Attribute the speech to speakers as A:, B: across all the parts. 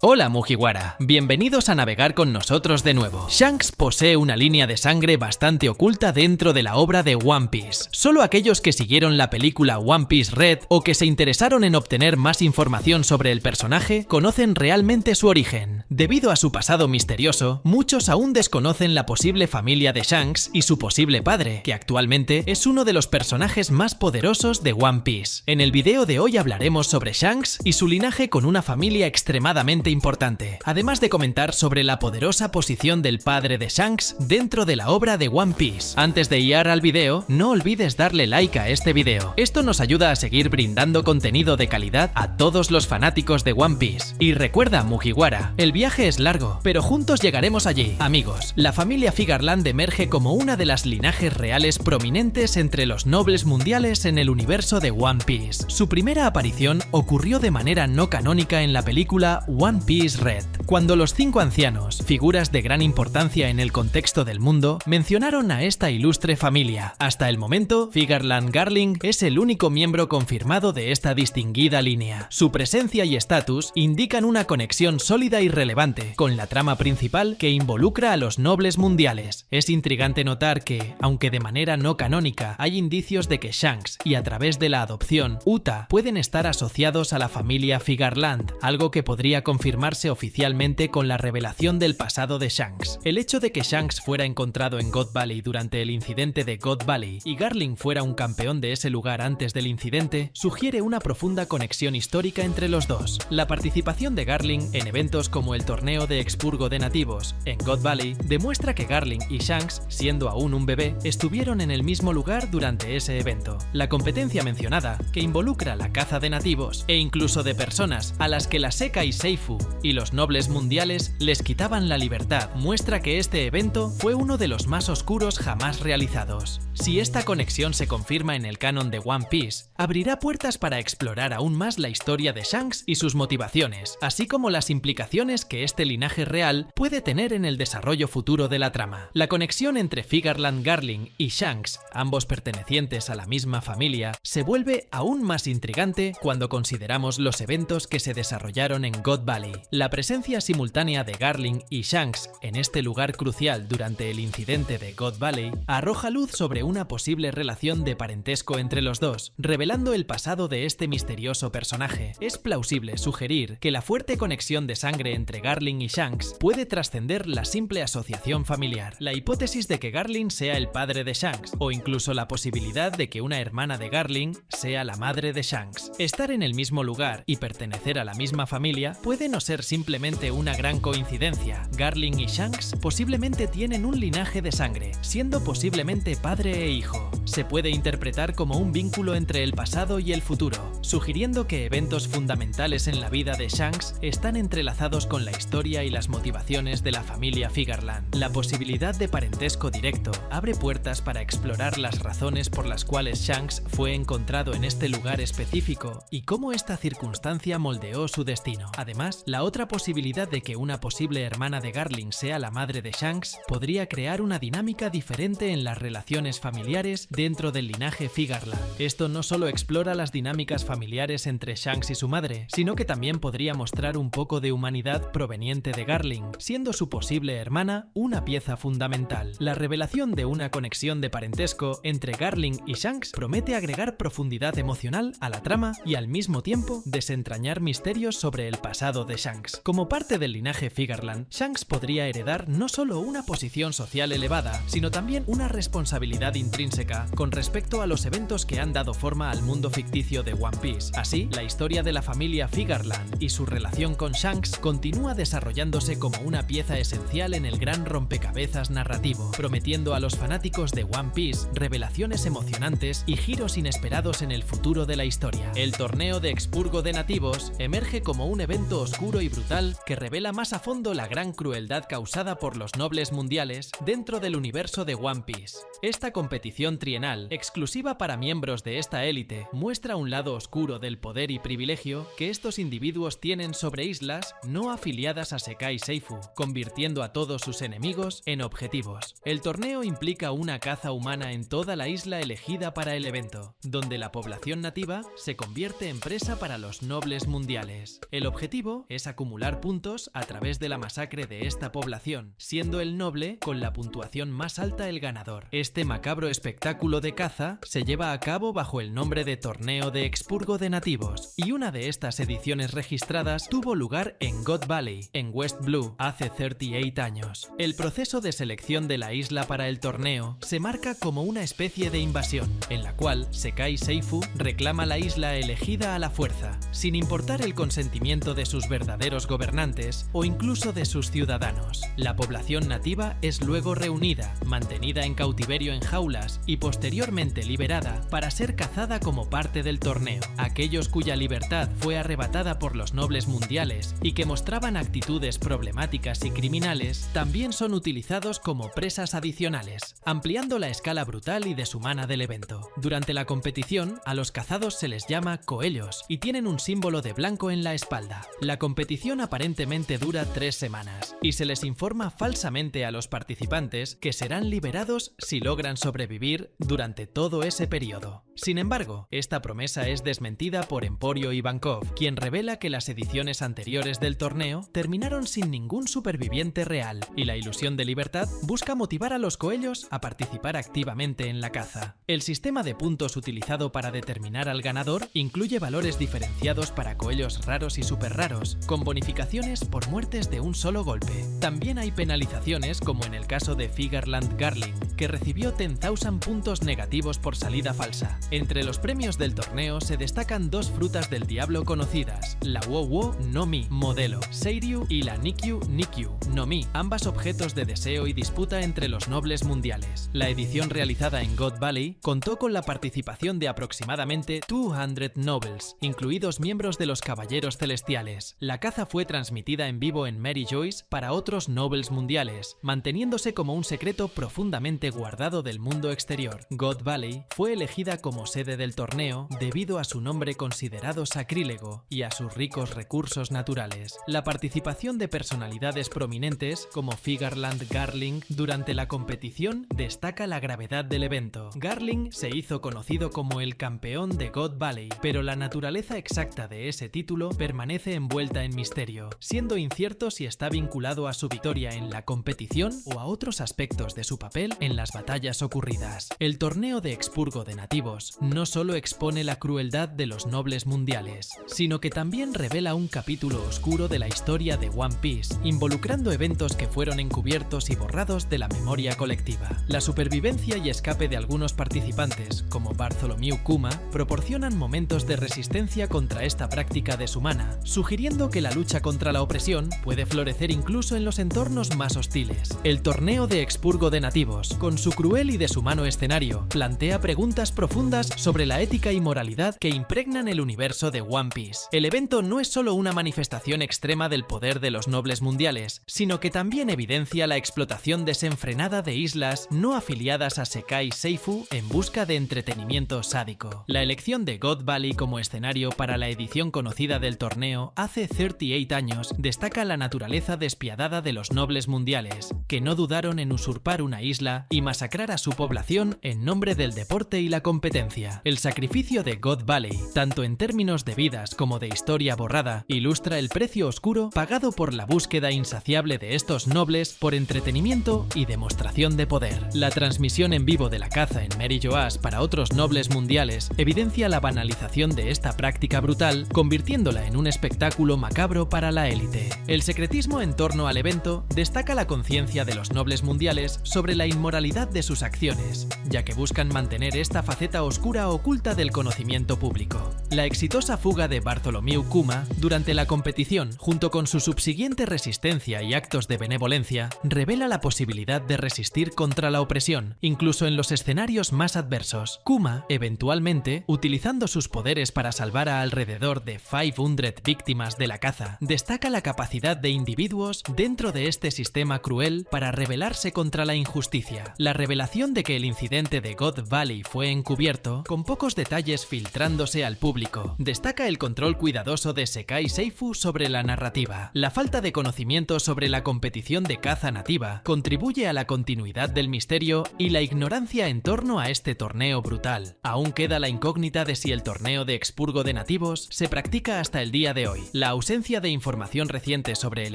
A: Hola Mugiwara, bienvenidos a navegar con nosotros de nuevo. Shanks posee una línea de sangre bastante oculta dentro de la obra de One Piece. Solo aquellos que siguieron la película One Piece Red o que se interesaron en obtener más información sobre el personaje conocen realmente su origen. Debido a su pasado misterioso, muchos aún desconocen la posible familia de Shanks y su posible padre, que actualmente es uno de los personajes más poderosos de One Piece. En el video de hoy hablaremos sobre Shanks y su linaje con una familia extremadamente importante, además de comentar sobre la poderosa posición del padre de Shanks dentro de la obra de One Piece. Antes de ir al video, no olvides darle like a este video. Esto nos ayuda a seguir brindando contenido de calidad a todos los fanáticos de One Piece. Y recuerda, Mugiwara, el viaje es largo, pero juntos llegaremos allí. Amigos, la familia Figure Land emerge como una de las linajes reales prominentes entre los nobles mundiales en el universo de One Piece. Su primera aparición ocurrió de manera no canónica en la película One Piece Red, cuando los 5 ancianos, figuras de gran importancia en el contexto del mundo, mencionaron a esta ilustre familia. Hasta el momento, Figure Land Garling es el único miembro confirmado de esta distinguida línea. Su presencia y estatus indican una conexión sólida y relevante con la trama principal que involucra a los nobles mundiales. Es intrigante notar que, aunque de manera no canónica, hay indicios de que Shanks y a través de la adopción, Uta pueden estar asociados a la familia Figure Land, algo que podría confirmarse oficialmente con la revelación del pasado de Shanks. El hecho de que Shanks fuera encontrado en God Valley durante el incidente de God Valley y Garling fuera un campeón de ese lugar antes del incidente sugiere una profunda conexión histórica entre los dos. La participación de Garling en eventos como el torneo de expurgo de nativos en God Valley demuestra que Garling y Shanks, siendo aún un bebé, estuvieron en el mismo lugar durante ese evento. La competencia mencionada, que involucra la caza de nativos e incluso de personas a las que la Sekai Seifu y los nobles mundiales les quitaban la libertad, muestra que este evento fue uno de los más oscuros jamás realizados. Si esta conexión se confirma en el canon de One Piece, abrirá puertas para explorar aún más la historia de Shanks y sus motivaciones, así como las implicaciones que este linaje real puede tener en el desarrollo futuro de la trama. La conexión entre Figure Land Garling y Shanks, ambos pertenecientes a la misma familia, se vuelve aún más intrigante cuando consideramos los eventos que se desarrollaron en God Valley. La presencia simultánea de Garling y Shanks en este lugar crucial durante el incidente de God Valley arroja luz sobre una posible relación de parentesco entre los dos, revelando el pasado de este misterioso personaje. Es plausible sugerir que la fuerte conexión de sangre entre Garling y Shanks puede trascender la simple asociación familiar. La hipótesis de que Garling sea el padre de Shanks, o incluso la posibilidad de que una hermana de Garling sea la madre de Shanks. Estar en el mismo lugar y pertenecer a la misma familia puede no ser simplemente una gran coincidencia. Garling y Shanks posiblemente tienen un linaje de sangre, siendo posiblemente padre e hijo. Se puede interpretar como un vínculo entre el pasado y el futuro, sugiriendo que eventos fundamentales en la vida de Shanks están entrelazados con la historia y las motivaciones de la familia Figure Land. La posibilidad de parentesco directo abre puertas para explorar las razones por las cuales Shanks fue encontrado en este lugar específico y cómo esta circunstancia moldeó su destino. Además, la otra posibilidad de que una posible hermana de Garling sea la madre de Shanks podría crear una dinámica diferente en las relaciones familiares dentro del linaje Figure Land. Esto no solo explora las dinámicas familiares entre Shanks y su madre, sino que también podría mostrar un poco de humanidad proveniente de Garling, siendo su posible hermana una pieza fundamental. La revelación de una conexión de parentesco entre Garling y Shanks promete agregar profundidad emocional a la trama y al mismo tiempo desentrañar misterios sobre el pasado de Shanks. Como parte del linaje Figure Land, Shanks podría heredar no solo una posición social elevada, sino también una responsabilidad intrínseca con respecto a los eventos que han dado forma al mundo ficticio de One Piece. Así, la historia de la familia Figure Land y su relación con Shanks continúa desarrollándose como una pieza esencial en el gran rompecabezas narrativo, prometiendo a los fanáticos de One Piece revelaciones emocionantes y giros inesperados en el futuro de la historia. El torneo de expurgo de nativos emerge como un evento oscuro y brutal que revela más a fondo la gran crueldad causada por los nobles mundiales dentro del universo de One Piece. Esta competición trienal, exclusiva para miembros de esta élite, muestra un lado oscuro del poder y privilegio que estos individuos tienen sobre islas no afiliadas a Sekai Seifu, convirtiendo a todos sus enemigos en objetivos. El torneo implica una caza humana en toda la isla elegida para el evento, donde la población nativa se convierte en presa para los nobles mundiales. El objetivo es acumular puntos puntos a través de la masacre de esta población, siendo el noble con la puntuación más alta el ganador. Este macabro espectáculo de caza se lleva a cabo bajo el nombre de Torneo de Expurgo de Nativos, y una de estas ediciones registradas tuvo lugar en God Valley, en West Blue, hace 38 años. El proceso de selección de la isla para el torneo se marca como una especie de invasión, en la cual Sekai Seifu reclama la isla elegida a la fuerza, sin importar el consentimiento de sus verdaderos gobernantes o incluso de sus ciudadanos. La población nativa es luego reunida, mantenida en cautiverio en jaulas y posteriormente liberada para ser cazada como parte del torneo. Aquellos cuya libertad fue arrebatada por los nobles mundiales y que mostraban actitudes problemáticas y criminales también son utilizados como presas adicionales, ampliando la escala brutal y deshumana del evento. Durante la competición, a los cazados se les llama coellos y tienen un símbolo de blanco en la espalda. La competición aparentemente dura 3 semanas y se les informa falsamente a los participantes que serán liberados si logran sobrevivir durante todo ese periodo. Sin embargo, esta promesa es desmentida por Emporio Ivankov, quien revela que las ediciones anteriores del torneo terminaron sin ningún superviviente real, y la ilusión de libertad busca motivar a los coellos a participar activamente en la caza. El sistema de puntos utilizado para determinar al ganador incluye valores diferenciados para coellos raros y super raros, con bonificaciones por muertes de un solo golpe. También hay penalizaciones, como en el caso de Figarland Garling, que recibió 10,000 puntos negativos por salida falsa. Entre los premios del torneo se destacan 2 frutas del diablo conocidas, la Wo-Wo no Mi modelo Seiryu y la Nikyu Nikyu no Mi, ambas objetos de deseo y disputa entre los nobles mundiales. La edición realizada en God Valley contó con la participación de aproximadamente 200 nobles, incluidos miembros de los Caballeros Celestiales. La caza fue transmitida en vivo en Mary Joyce para otros nobles mundiales, manteniéndose como un secreto profundamente guardado del mundo exterior. God Valley fue elegida como sede del torneo debido a su nombre considerado sacrílego y a sus ricos recursos naturales. La participación de personalidades prominentes como Figarland Garling durante la competición destaca la gravedad del evento. Garling se hizo conocido como el campeón de God Valley, pero la naturaleza exacta de ese título permanece envuelta en misterio, siendo incierto si está vinculado a su victoria en la competición o a otros aspectos de su papel en las batallas ocurridas. El torneo de expurgo de nativos no solo expone la crueldad de los nobles mundiales, sino que también revela un capítulo oscuro de la historia de One Piece, involucrando eventos que fueron encubiertos y borrados de la memoria colectiva. La supervivencia y escape de algunos participantes, como Bartholomew Kuma, proporcionan momentos de resistencia contra esta práctica deshumana, sugiriendo que la lucha contra la opresión puede florecer incluso en los entornos más hostiles. El torneo de expurgo de nativos, con su cruel y deshumano escenario, plantea preguntas profundas sobre la ética y moralidad que impregnan el universo de One Piece. El evento no es solo una manifestación extrema del poder de los nobles mundiales, sino que también evidencia la explotación desenfrenada de islas no afiliadas a Sekai Seifu en busca de entretenimiento sádico. La elección de God Valley como escenario para la edición conocida del torneo hace 38 años destaca la naturaleza despiadada de los nobles mundiales, que no dudaron en usurpar una isla y masacrar a su población en nombre del deporte y la competencia. El sacrificio de God Valley, tanto en términos de vidas como de historia borrada, ilustra el precio oscuro pagado por la búsqueda insaciable de estos nobles por entretenimiento y demostración de poder. La transmisión en vivo de la caza en Mary Joyce para otros nobles mundiales evidencia la banalización de esta práctica brutal, convirtiéndola en un espectáculo macabro para la élite. El secretismo en torno al evento destaca la conciencia de los nobles mundiales sobre la inmoralidad de sus acciones, ya que buscan mantener esta faceta oscura oculta del conocimiento público. La exitosa fuga de Bartholomew Kuma durante la competición, junto con su subsiguiente resistencia y actos de benevolencia, revela la posibilidad de resistir contra la opresión, incluso en los escenarios más adversos. Kuma, eventualmente, utilizando sus poderes para salvar a alrededor de 500 víctimas de la caza, destaca la capacidad de individuos dentro de este sistema cruel para rebelarse contra la injusticia. La revelación de que el incidente de God Valley fue encubierto abierto, con pocos detalles filtrándose al público. Destaca el control cuidadoso de Sekai Seifu sobre la narrativa. La falta de conocimiento sobre la competición de caza nativa contribuye a la continuidad del misterio y la ignorancia en torno a este torneo brutal. Aún queda la incógnita de si el torneo de expurgo de nativos se practica hasta el día de hoy. La ausencia de información reciente sobre el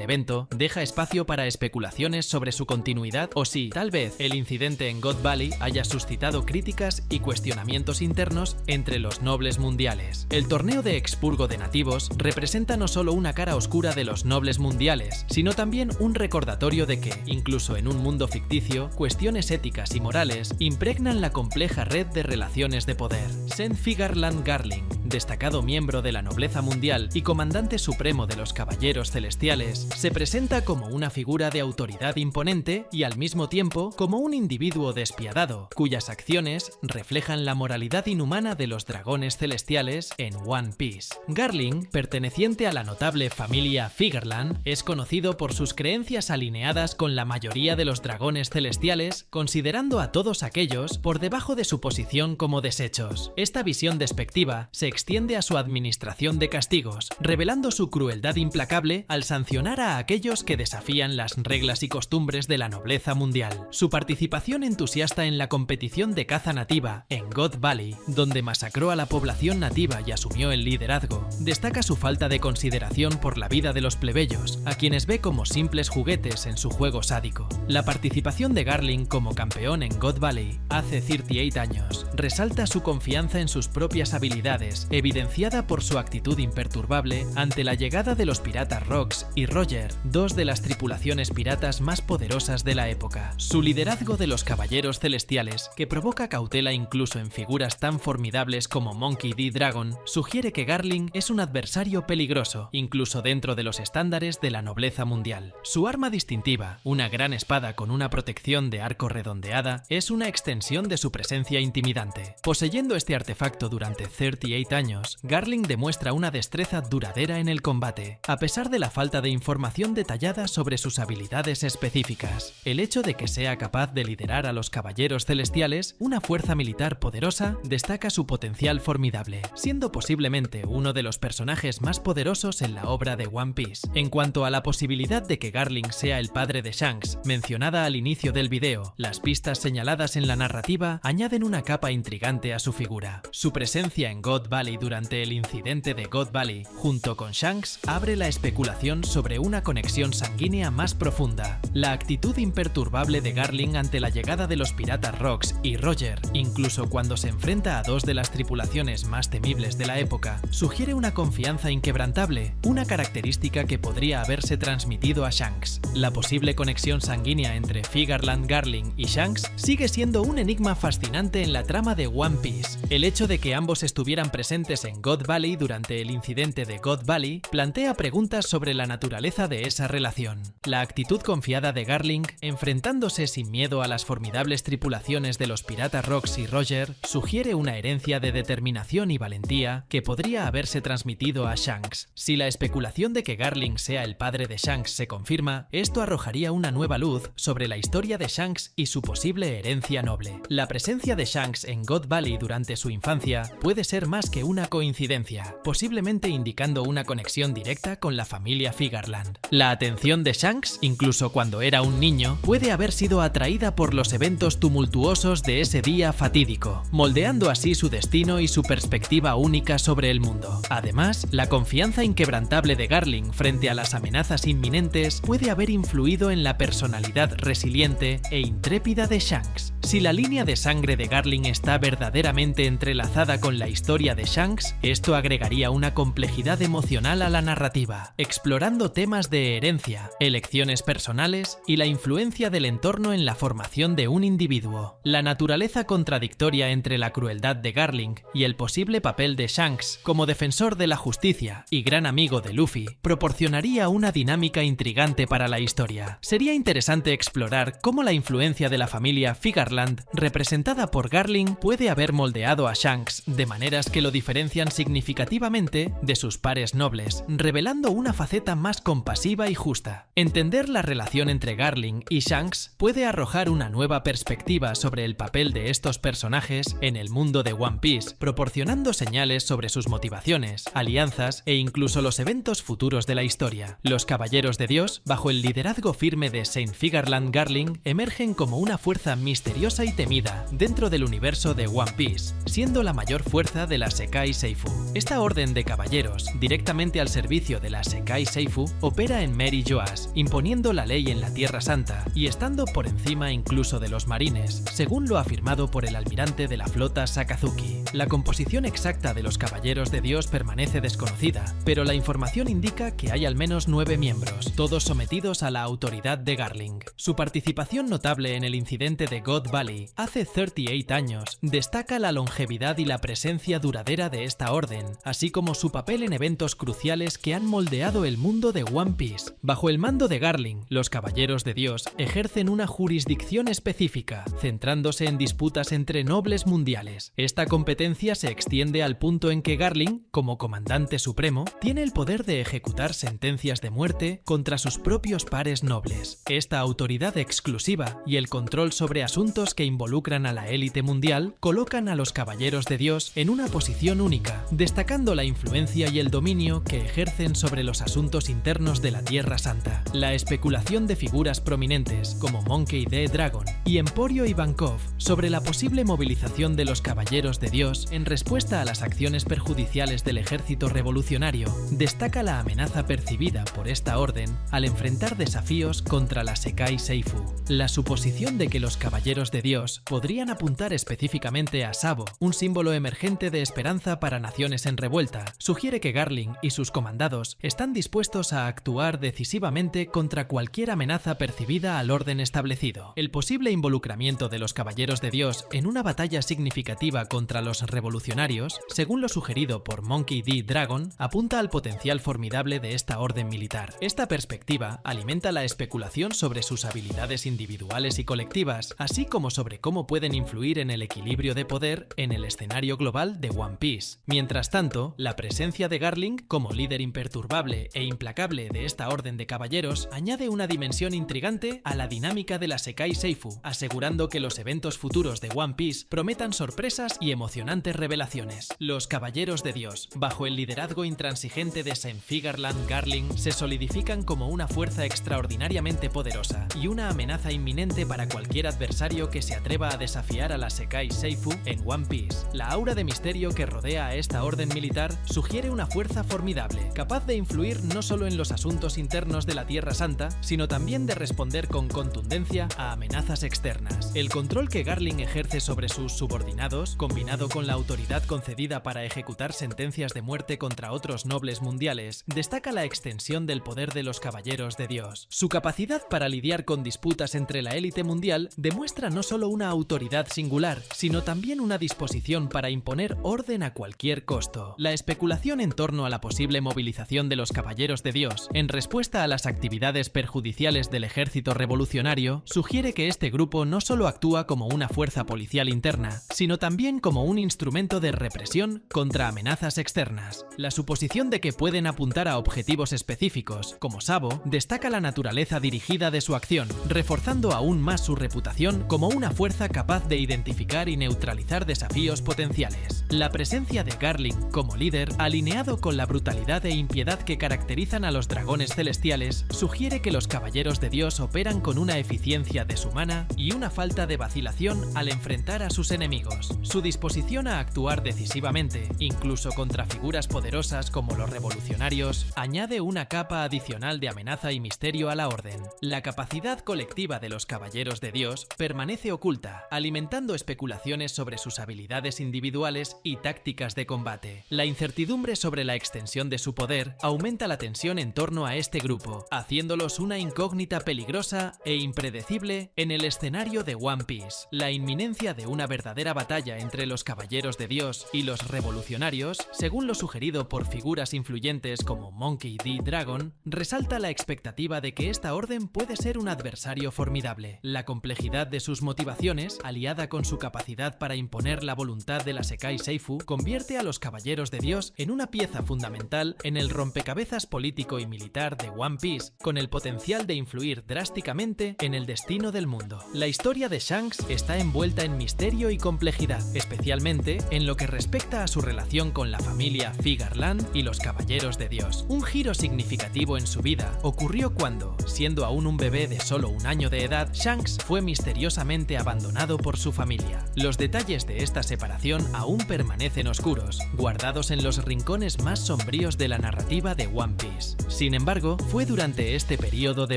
A: evento deja espacio para especulaciones sobre su continuidad o si, tal vez, el incidente en God Valley haya suscitado críticas y cuestionamientos internos entre los nobles mundiales. El torneo de expurgo de nativos representa no solo una cara oscura de los nobles mundiales, sino también un recordatorio de que, incluso en un mundo ficticio, cuestiones éticas y morales impregnan la compleja red de relaciones de poder. Sen Figarland Garling, destacado miembro de la nobleza mundial y comandante supremo de los Caballeros Celestiales, se presenta como una figura de autoridad imponente y al mismo tiempo como un individuo despiadado, cuyas acciones reflejan la moralidad inhumana de los dragones celestiales en One Piece. Garling, perteneciente a la notable familia Figarland, es conocido por sus creencias alineadas con la mayoría de los dragones celestiales, considerando a todos aquellos por debajo de su posición como desechos. Esta visión despectiva se extiende a su administración de castigos, revelando su crueldad implacable al sancionar a aquellos que desafían las reglas y costumbres de la nobleza mundial. Su participación entusiasta en la competición de caza nativa en God Valley, donde masacró a la población nativa y asumió el liderazgo, destaca su falta de consideración por la vida de los plebeyos, a quienes ve como simples juguetes en su juego sádico. La participación de Garling como campeón en God Valley hace 38 años resalta su confianza en sus propias habilidades, evidenciada por su actitud imperturbable ante la llegada de los piratas Rox y Roger, dos de las tripulaciones piratas más poderosas de la época. Su liderazgo de los Caballeros Celestiales, que provoca cautela incluso en figuras tan formidables como Monkey D. Dragon, sugiere que Garling es un adversario peligroso, incluso dentro de los estándares de la nobleza mundial. Su arma distintiva, una gran espada con una protección de arco redondeada, es una extensión de su presencia intimidante. Poseyendo este artefacto durante 38 años, Garling demuestra una destreza duradera en el combate, a pesar de la falta de información detallada sobre sus habilidades específicas. El hecho de que sea capaz de liderar a los Caballeros Celestiales, una fuerza militar poderosa, destaca su potencial formidable, siendo posiblemente uno de los personajes más poderosos en la obra de One Piece. En cuanto a la posibilidad de que Garling sea el padre de Shanks, mencionada al inicio del video, las pistas señaladas en la narrativa añaden una capa intrigante a su figura. Su presencia en God Valley durante el incidente de God Valley, junto con Shanks, abre la especulación sobre una conexión sanguínea más profunda. La actitud imperturbable de Garling ante la llegada de los piratas Rox y Roger, incluso cuando se enfrenta a dos de las tripulaciones más temibles de la época, sugiere una confianza inquebrantable, una característica que podría haberse transmitido a Shanks. La posible conexión sanguínea entre Figarland Garling y Shanks sigue siendo un enigma fascinante en la trama de One Piece. El hecho de que ambos estuvieran presentes en God Valley durante el incidente de God Valley plantea preguntas sobre la naturaleza de esa relación. La actitud confiada de Garling, enfrentándose sin miedo a las formidables tripulaciones de los piratas Rox y Roger, sugiere una herencia de determinación y valentía que podría haberse transmitido a Shanks. Si la especulación de que Garling sea el padre de Shanks se confirma, esto arrojaría una nueva luz sobre la historia de Shanks y su posible herencia noble. La presencia de Shanks en God Valley durante su infancia puede ser más que una coincidencia, posiblemente indicando una conexión directa con la familia Figarland. La atención de Shanks, incluso cuando era un niño, puede haber sido atraída por los eventos tumultuosos de ese día fatídico, moldeando así su destino y su perspectiva única sobre el mundo. Además, la confianza inquebrantable de Garling frente a las amenazas inminentes puede haber influido en la personalidad resiliente e intrépida de Shanks. Si la línea de sangre de Garling está verdaderamente entrelazada con la historia de Shanks, esto agregaría una complejidad emocional a la narrativa, explorando temas de herencia, elecciones personales y la influencia del entorno en la formación de un individuo. La naturaleza contradictoria entre la crueldad de Garling y el posible papel de Shanks como defensor de la justicia y gran amigo de Luffy proporcionaría una dinámica intrigante para la historia. Sería interesante explorar cómo la influencia de la familia Figarland, representada por Garling, puede haber moldeado a Shanks de maneras que lo diferencian significativamente de sus pares nobles, revelando una faceta más compasiva y justa. Entender la relación entre Garling y Shanks puede arrojar una nueva perspectiva sobre el papel de estos personajes en el mundo de One Piece, proporcionando señales sobre sus motivaciones, alianzas e incluso los eventos futuros de la historia. Los Caballeros de Dios, bajo el liderazgo firme de Saint Figarland Garling, emergen como una fuerza misteriosa y temida dentro del universo de One Piece, siendo la mayor fuerza de la Sekai Seifu. Esta orden de caballeros, directamente al servicio de la Sekai Seifu, opera en Mary Joas, imponiendo la ley en la Tierra Santa y estando por encima incluso de los marines, según lo afirmado por el almirante de la flota Sakazuki. La composición exacta de los Caballeros de Dios permanece desconocida, pero la información indica que hay al menos 9 miembros, todos sometidos a la autoridad de Garling. Su participación notable en el incidente de God Valley hace 38 años destaca la longevidad y la presencia duradera de esta orden, así como su papel en eventos cruciales que han moldeado el mundo de One Piece. Bajo el mando de Garling, los Caballeros de Dios ejercen una jurisdicción específica, centrándose en disputas entre nobles mundiales. Esta competencia se extiende al punto en que Garling, como comandante supremo, tiene el poder de ejecutar sentencias de muerte contra sus propios pares nobles. Esta autoridad exclusiva y el control sobre asuntos que involucran a la élite mundial colocan a los Caballeros de Dios en una posición única, destacando la influencia y el dominio que ejercen sobre los asuntos internos de la Tierra Santa. La especulación de figuras prominentes como Monkey D. Dragon y Emporio Ivankov sobre la posible movilización de los Caballeros de Dios en respuesta a las acciones perjudiciales del ejército revolucionario destaca la amenaza percibida por esta orden al enfrentar desafíos contra la Sekai Seifu. La suposición de que los Caballeros de Dios podrían apuntar específicamente a Sabo, un símbolo emergente de esperanza para naciones en revuelta, sugiere que Garling y sus comandados están dispuestos a actuar decisivamente contra cualquier amenaza percibida al orden establecido. El posible involucramiento de los Caballeros de Dios en una batalla significativa contra los revolucionarios, según lo sugerido por Monkey D. Dragon, apunta al potencial formidable de esta orden militar. Esta perspectiva alimenta la especulación sobre sus habilidades individuales y colectivas, así como sobre cómo pueden influir en el equilibrio de poder en el escenario global de One Piece. Mientras tanto, la presencia de Garling como líder imperturbable e implacable de esta orden de caballeros añade una dimensión intrigante a la dinámica de la Sekai Seifu, asegurando que los eventos futuros de One Piece prometan sorpresas y emocionantes revelaciones. Los Caballeros de Dios, bajo el liderazgo intransigente de Saint Figarland Garling, se solidifican como una fuerza extraordinariamente poderosa y una amenaza inminente para cualquier adversario que se atreva a desafiar a la Sekai Seifu en One Piece. La aura de misterio que rodea a esta orden militar sugiere una fuerza formidable, capaz de influir no solo en los asuntos internos de la Tierra Santa, sino también de responder con contundencia a amenazas externas. El control que Garling ejerce sobre sus subordinados, combinado con la autoridad concedida para ejecutar sentencias de muerte contra otros nobles mundiales, destaca la extensión del poder de los Caballeros de Dios. Su capacidad para lidiar con disputas entre la élite mundial demuestra no solo una autoridad singular, sino también una disposición para imponer orden a cualquier costo. La especulación en torno a la posible movilización de los Caballeros de Dios en respuesta a las actividades perjudiciales del ejército revolucionario sugiere que este grupo no solo actúa como una fuerza policial interna, sino también como un instrumento de represión contra amenazas externas. La suposición de que pueden apuntar a objetivos específicos, como Sabo, destaca la naturaleza dirigida de su acción, reforzando aún más su reputación como una fuerza capaz de identificar y neutralizar desafíos potenciales. La presencia de Garling como líder, alineado con la brutalidad e impiedad que caracterizan a los dragones celestiales, sugiere que los Caballeros de Dios operan con una eficiencia deshumana y una falta de vacilación al enfrentar a sus enemigos. Su disposición a actuar decisivamente, incluso contra figuras poderosas como los revolucionarios, añade una capa adicional de amenaza y misterio a la orden. La capacidad colectiva de los Caballeros de Dios permanece oculta, alimentando especulaciones sobre sus habilidades individuales y tácticas de combate. La incertidumbre sobre la extensión de su poder aumenta la tensión en torno a este grupo, haciéndolos una incógnita peligrosa e impredecible en el escenario de One Piece. La inminencia de una verdadera batalla entre los Caballeros de Dios y los revolucionarios, según lo sugerido por figuras influyentes como Monkey D. Dragon, resalta la expectativa de que esta orden puede ser un adversario formidable. La complejidad de sus motivaciones, aliada con su capacidad para imponer la voluntad de la Sekai Seifu, Seifu convierte a los Caballeros de Dios en una pieza fundamental en el rompecabezas político y militar de One Piece, con el potencial de influir drásticamente en el destino del mundo. La historia de Shanks está envuelta en misterio y complejidad, especialmente en lo que respecta a su relación con la familia Figure Land y los Caballeros de Dios. Un giro significativo en su vida ocurrió cuando, siendo aún un bebé de solo un año de edad, Shanks fue misteriosamente abandonado por su familia. Los detalles de esta separación aún permanecen oscuros, guardados en los rincones más sombríos de la narrativa de One Piece. Sin embargo, fue durante este periodo de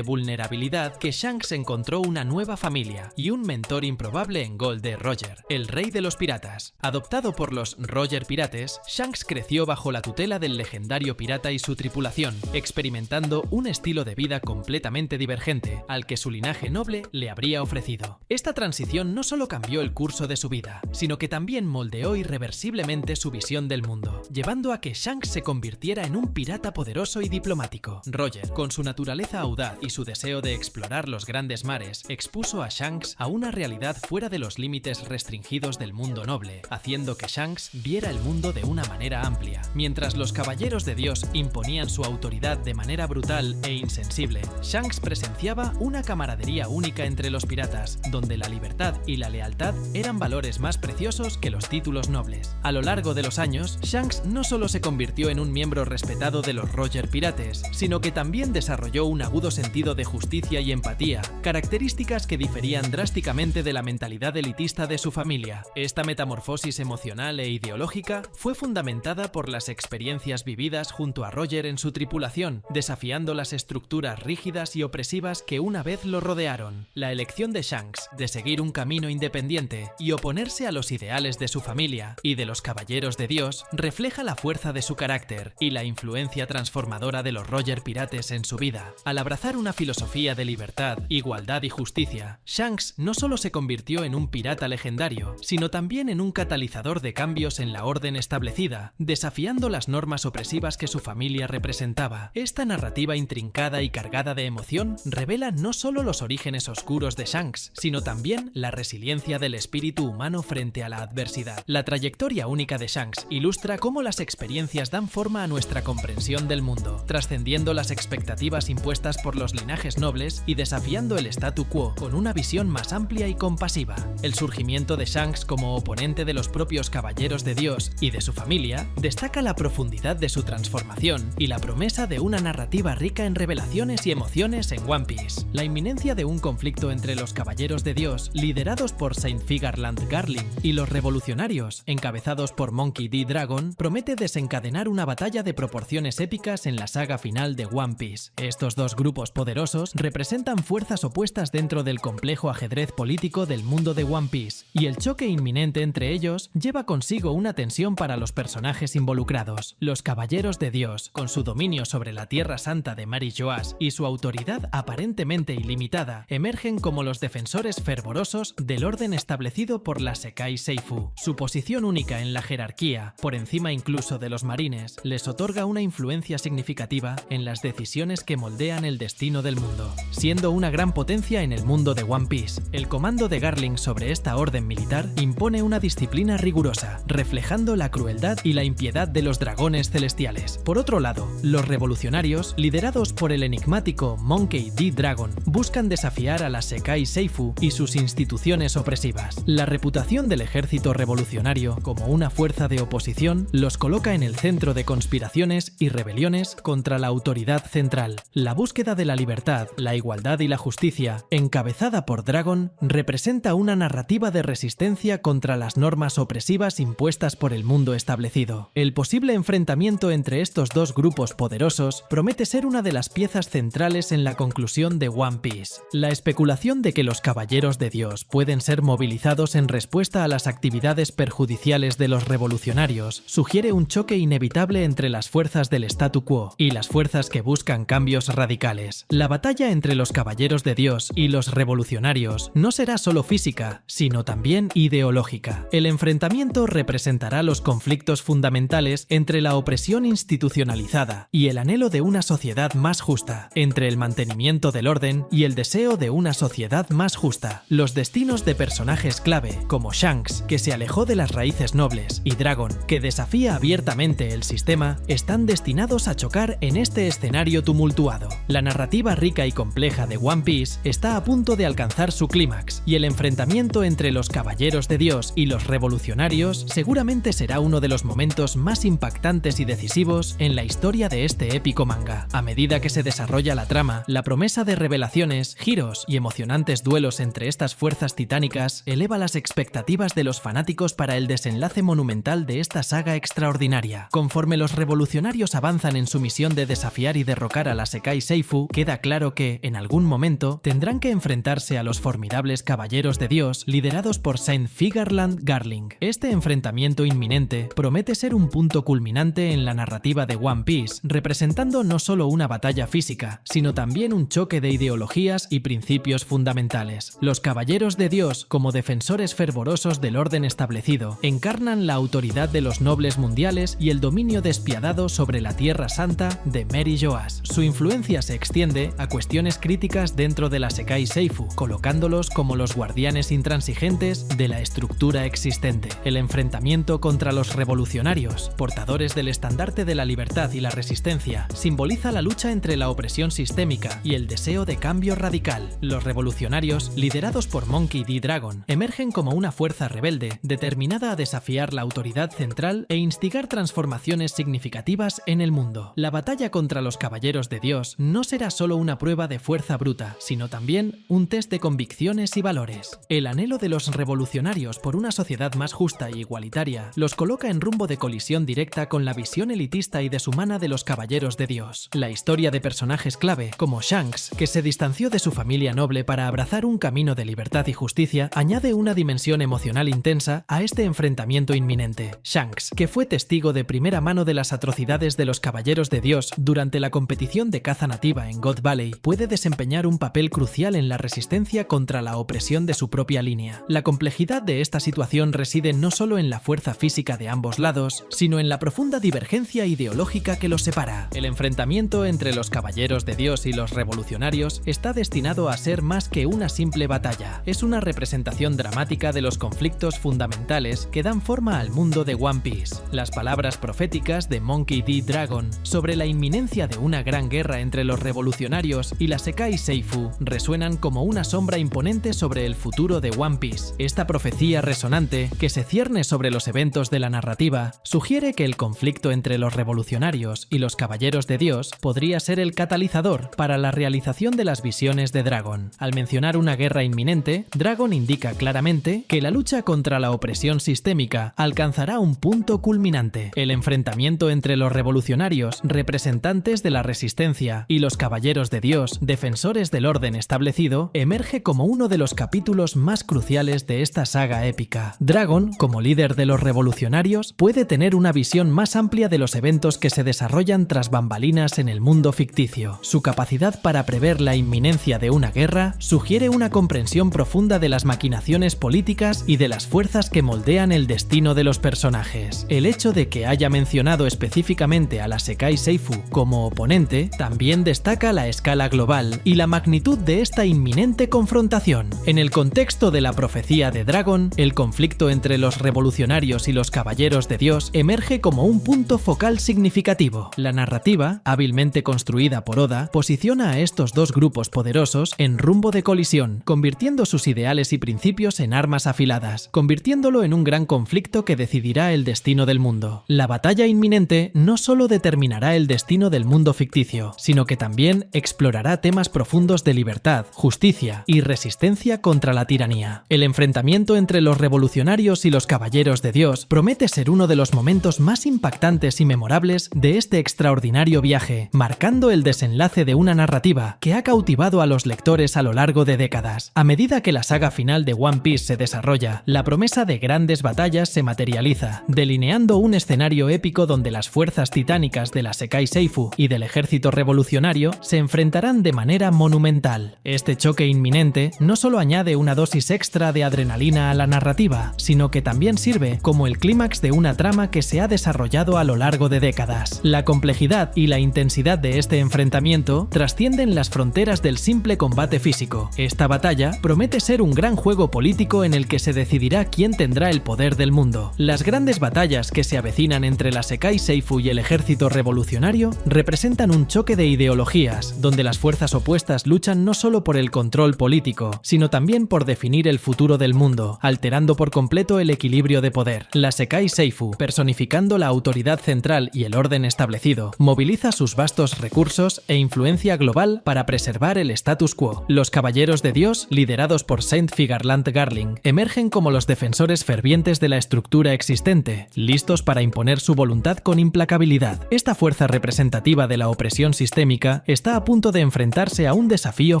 A: vulnerabilidad que Shanks encontró una nueva familia y un mentor improbable en Gold de Roger, el rey de los piratas. Adoptado por los Roger Pirates, Shanks creció bajo la tutela del legendario pirata y su tripulación, experimentando un estilo de vida completamente divergente al que su linaje noble le habría ofrecido. Esta transición no solo cambió el curso de su vida, sino que también moldeó irreversiblemente su visión del mundo, llevando a que Shanks se convirtiera en un pirata poderoso y diplomático. Roger, con su naturaleza audaz y su deseo de explorar los grandes mares, expuso a Shanks a una realidad fuera de los límites restringidos del mundo noble, haciendo que Shanks viera el mundo de una manera amplia. Mientras los Caballeros de Dios imponían su autoridad de manera brutal e insensible, Shanks presenciaba una camaradería única entre los piratas, donde la libertad y la lealtad eran valores más preciosos que los títulos nobles. A lo largo de los años, Shanks no solo se convirtió en un miembro respetado de los Roger Pirates, sino que también desarrolló un agudo sentido de justicia y empatía, características que diferían drásticamente de la mentalidad elitista de su familia. Esta metamorfosis emocional e ideológica fue fundamentada por las experiencias vividas junto a Roger en su tripulación, desafiando las estructuras rígidas y opresivas que una vez lo rodearon. La elección de Shanks de seguir un camino independiente y oponerse a los ideales de su familia y de los Caballeros de Dios refleja la fuerza de su carácter y la influencia transformadora de los Roger Pirates en su vida. Al abrazar una filosofía de libertad, igualdad y justicia, Shanks no solo se convirtió en un pirata legendario, sino también en un catalizador de cambios en la orden establecida, desafiando las normas opresivas que su familia representaba. Esta narrativa intrincada y cargada de emoción revela no solo los orígenes oscuros de Shanks, sino también la resiliencia del espíritu humano frente a la adversidad. La trayectoria única de Shanks ilustra cómo las experiencias dan forma a nuestra comprensión del mundo, trascendiendo las expectativas impuestas por los linajes nobles y desafiando el statu quo con una visión más amplia y compasiva. El surgimiento de Shanks como oponente de los propios Caballeros de Dios y de su familia destaca la profundidad de su transformación y la promesa de una narrativa rica en revelaciones y emociones en One Piece. La inminencia de un conflicto entre los Caballeros de Dios, liderados por Saint Figure Land Garling, y los revolucionarios, encabezados por Monkey D. Dragon, promete desencadenar una batalla de proporciones épicas en la saga final de One Piece. Estos dos grupos poderosos representan fuerzas opuestas dentro del complejo ajedrez político del mundo de One Piece, y el choque inminente entre ellos lleva consigo una tensión para los personajes involucrados. Los Caballeros de Dios, con su dominio sobre la Tierra Santa de Mary Joas y su autoridad aparentemente ilimitada, emergen como los defensores fervorosos del orden establecido por la Sekai Seifu. Su posición única en la jerarquía, por encima incluso de los marines, les otorga una influencia significativa en las decisiones que moldean el destino del mundo. Siendo una gran potencia en el mundo de One Piece, el comando de Garling sobre esta orden militar impone una disciplina rigurosa, reflejando la crueldad y la impiedad de los dragones celestiales. Por otro lado, los revolucionarios, liderados por el enigmático Monkey D. Dragon, buscan desafiar a la Sekai Seifu y sus instituciones opresivas. La reputación del ejército revolucionario como una fuerza de oposición los coloca en el centro de conspiraciones y rebeliones contra la autoridad central. La búsqueda de la libertad, la igualdad y la justicia, encabezada por Dragon, representa una narrativa de resistencia contra las normas opresivas impuestas por el mundo establecido. El posible enfrentamiento entre estos dos grupos poderosos promete ser una de las piezas centrales en la conclusión de One Piece. La especulación de que los Caballeros de Dios pueden ser movilizados en respuesta a las actividades perjudiciales de los revolucionarios sugiere un choque inevitable entre las fuerzas del statu quo y las fuerzas que buscan cambios radicales. La batalla entre los Caballeros de Dios y los revolucionarios no será solo física, sino también ideológica. El enfrentamiento representará los conflictos fundamentales entre la opresión institucionalizada y el anhelo de una sociedad más justa, entre el mantenimiento del orden y el deseo de una sociedad más justa. Los destinos de personajes clave, como Shanks, que se alejó de las raíces raíces nobles, y Dragon, que desafía abiertamente el sistema, están destinados a chocar en este escenario tumultuado. La narrativa rica y compleja de One Piece está a punto de alcanzar su clímax, y el enfrentamiento entre los Caballeros de Dios y los Revolucionarios seguramente será uno de los momentos más impactantes y decisivos en la historia de este épico manga. A medida que se desarrolla la trama, la promesa de revelaciones, giros y emocionantes duelos entre estas fuerzas titánicas eleva las expectativas de los fanáticos para el desenlace monumental de esta saga extraordinaria. Conforme los revolucionarios avanzan en su misión de desafiar y derrocar a la Sekai Seifu, queda claro que, en algún momento, tendrán que enfrentarse a los formidables Caballeros de Dios liderados por Saint Figarland Garling. Este enfrentamiento inminente promete ser un punto culminante en la narrativa de One Piece, representando no solo una batalla física, sino también un choque de ideologías y principios fundamentales. Los Caballeros de Dios, como defensores fervorosos del orden establecido, encarnan la autoridad de los nobles mundiales y el dominio despiadado sobre la Tierra Santa de Mary Joas. Su influencia se extiende a cuestiones críticas dentro de la Sekai Seifu, colocándolos como los guardianes intransigentes de la estructura existente. El enfrentamiento contra los revolucionarios, portadores del estandarte de la libertad y la resistencia, simboliza la lucha entre la opresión sistémica y el deseo de cambio radical. Los revolucionarios, liderados por Monkey D. Dragon, emergen como una fuerza rebelde, determinada a desafiar la autoridad central e instigar transformaciones significativas en el mundo. La batalla contra los Caballeros de Dios no será solo una prueba de fuerza bruta, sino también un test de convicciones y valores. El anhelo de los revolucionarios por una sociedad más justa e igualitaria los coloca en rumbo de colisión directa con la visión elitista y deshumana de los Caballeros de Dios. La historia de personajes clave, como Shanks, que se distanció de su familia noble para abrazar un camino de libertad y justicia, añade una dimensión emocional intensa a este enfrentamiento inminente. Shanks, que fue testigo de primera mano de las atrocidades de los Caballeros de Dios durante la competición de caza nativa en God Valley, puede desempeñar un papel crucial en la resistencia contra la opresión de su propia línea. La complejidad de esta situación reside no solo en la fuerza física de ambos lados, sino en la profunda divergencia ideológica que los separa. El enfrentamiento entre los Caballeros de Dios y los revolucionarios está destinado a ser más que una simple batalla. Es una representación dramática de los conflictos fundamentales que dan forma al mundo de One Piece. Las palabras proféticas de Monkey D. Dragon sobre la inminencia de una gran guerra entre los revolucionarios y la Sekai Seifu resuenan como una sombra imponente sobre el futuro de One Piece. Esta profecía resonante, que se cierne sobre los eventos de la narrativa, sugiere que el conflicto entre los revolucionarios y los Caballeros de Dios podría ser el catalizador para la realización de las visiones de Dragon. Al mencionar una guerra inminente, Dragon indica claramente que la lucha contra la opresión sistémica alcanzará un punto culminante. El enfrentamiento entre los revolucionarios, representantes de la resistencia, y los Caballeros de Dios, defensores del orden establecido, emerge como uno de los capítulos más cruciales de esta saga épica. Dragon, como líder de los revolucionarios, puede tener una visión más amplia de los eventos que se desarrollan tras bambalinas en el mundo ficticio. Su capacidad para prever la inminencia de una guerra sugiere una comprensión profunda de las maquinaciones políticas y de las fuerzas que moldean el destino de los personajes. El hecho de que haya mencionado específicamente a la Sekai Seifu como oponente también destaca la escala global y la magnitud de esta inminente confrontación. En el contexto de la profecía de Dragon, el conflicto entre los revolucionarios y los Caballeros de Dios emerge como un punto focal significativo. La narrativa, hábilmente construida por Oda, posiciona a estos dos grupos poderosos en rumbo de colisión, convirtiendo sus ideales y principios en armas afiladas, convirtiéndolo en un gran conflicto que decidirá el destino del mundo. La batalla inminente no solo determinará el destino del mundo ficticio, sino que también explorará temas profundos de libertad, justicia y resistencia contra la tiranía. El enfrentamiento entre los revolucionarios y los Caballeros de Dios promete ser uno de los momentos más impactantes y memorables de este extraordinario viaje, marcando el desenlace de una narrativa que ha cautivado a los lectores a lo largo de décadas. A medida que la saga final de One Piece se desarrolla, la promesa de grandes batallas se materializa, delineando un escenario épico donde las fuerzas titánicas de la Sekai Seifu y del ejército revolucionario se enfrentarán de manera monumental. Este choque inminente no solo añade una dosis extra de adrenalina a la narrativa, sino que también sirve como el clímax de una trama que se ha desarrollado a lo largo de décadas. La complejidad y la intensidad de este enfrentamiento trascienden las fronteras del simple combate físico. Esta batalla promete ser un gran juego político en el que se decidirá quién tendrá el poder poder del mundo. Las grandes batallas que se avecinan entre la Sekai Seifu y el ejército revolucionario representan un choque de ideologías, donde las fuerzas opuestas luchan no solo por el control político, sino también por definir el futuro del mundo, alterando por completo el equilibrio de poder. La Sekai Seifu, personificando la autoridad central y el orden establecido, moviliza sus vastos recursos e influencia global para preservar el status quo. Los Caballeros de Dios, liderados por Saint Figarland Garling, emergen como los defensores fervientes de la estructura existente, listos para imponer su voluntad con implacabilidad. Esta fuerza representativa de la opresión sistémica está a punto de enfrentarse a un desafío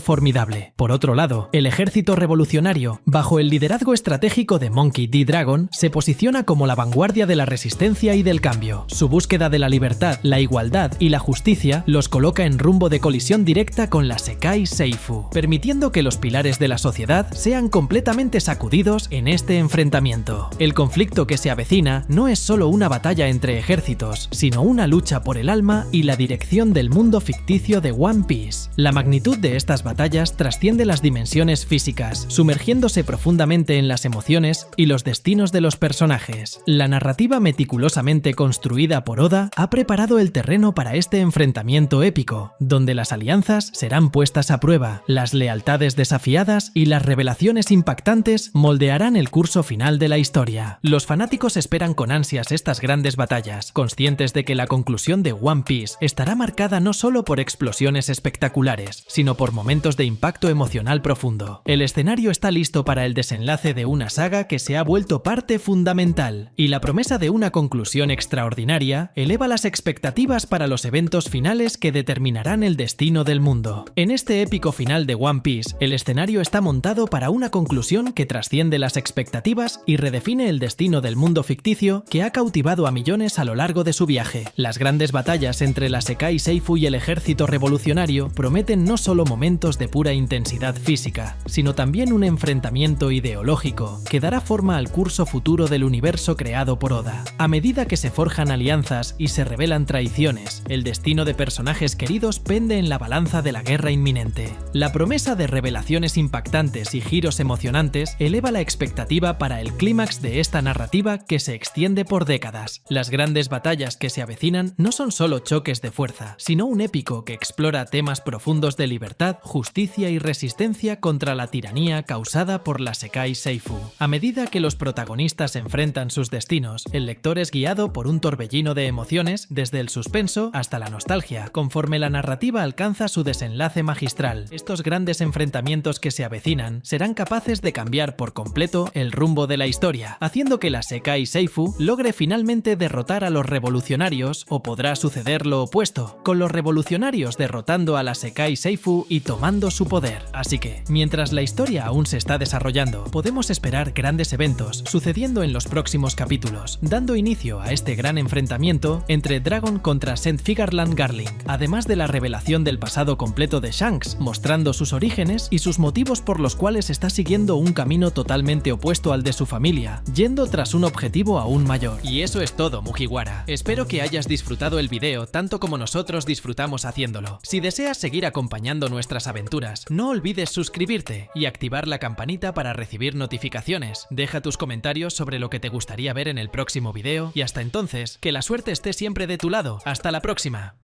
A: formidable. Por otro lado, el ejército revolucionario, bajo el liderazgo estratégico de Monkey D. Dragon, se posiciona como la vanguardia de la resistencia y del cambio. Su búsqueda de la libertad, la igualdad y la justicia los coloca en rumbo de colisión directa con la Sekai Seifu, permitiendo que los pilares de la sociedad sean completamente sacudidos en este enfrentamiento. El conflicto que se avecina no es solo una batalla entre ejércitos, sino una lucha por el alma y la dirección del mundo ficticio de One Piece. La magnitud de estas batallas trasciende las dimensiones físicas, sumergiéndose profundamente en las emociones y los destinos de los personajes. La narrativa meticulosamente construida por Oda ha preparado el terreno para este enfrentamiento épico, donde las alianzas serán puestas a prueba, las lealtades desafiadas y las revelaciones impactantes moldearán el curso final de la historia. Los fanáticos esperan con ansias estas grandes batallas, conscientes de que la conclusión de One Piece estará marcada no solo por explosiones espectaculares, sino por momentos de impacto emocional profundo. El escenario está listo para el desenlace de una saga que se ha vuelto parte fundamental, y la promesa de una conclusión extraordinaria eleva las expectativas para los eventos finales que determinarán el destino del mundo. En este épico final de One Piece, el escenario está montado para una conclusión que trasciende las expectativas y redefine el destino del mundo ficticio que ha cautivado a millones a lo largo de su viaje. Las grandes batallas entre la Sekai Seifu y el ejército revolucionario prometen no solo momentos de pura intensidad física, sino también un enfrentamiento ideológico que dará forma al curso futuro del universo creado por Oda. A medida que se forjan alianzas y se revelan traiciones, el destino de personajes queridos pende en la balanza de la guerra inminente. La promesa de revelaciones impactantes y giros emocionantes eleva la expectativa para el clímax de esta narrativa que se extiende por décadas. Las grandes batallas que se avecinan no son solo choques de fuerza, sino un épico que explora temas profundos de libertad, justicia y resistencia contra la tiranía causada por la Sekai Seifu. A medida que los protagonistas enfrentan sus destinos, el lector es guiado por un torbellino de emociones desde el suspenso hasta la nostalgia, conforme la narrativa alcanza su desenlace magistral. Estos grandes enfrentamientos que se avecinan serán capaces de cambiar por completo el rumbo de la historia, haciendo que la Sekai Seifu logre finalmente derrotar a los revolucionarios, o podrá suceder lo opuesto, con los revolucionarios derrotando a la Sekai Seifu y tomando su poder. Así que, mientras la historia aún se está desarrollando, podemos esperar grandes eventos sucediendo en los próximos capítulos, dando inicio a este gran enfrentamiento entre Dragon contra Saint Figarland Garling, además de la revelación del pasado completo de Shanks, mostrando sus orígenes y sus motivos por los cuales está siguiendo un camino totalmente opuesto al de su familia, yendo tras un objetivo aún mayor. Y eso es todo, Mugiwara. Espero que hayas disfrutado el video tanto como nosotros disfrutamos haciéndolo. Si deseas seguir acompañando nuestras aventuras, no olvides suscribirte y activar la campanita para recibir notificaciones. Deja tus comentarios sobre lo que te gustaría ver en el próximo video y hasta entonces, que la suerte esté siempre de tu lado. ¡Hasta la próxima!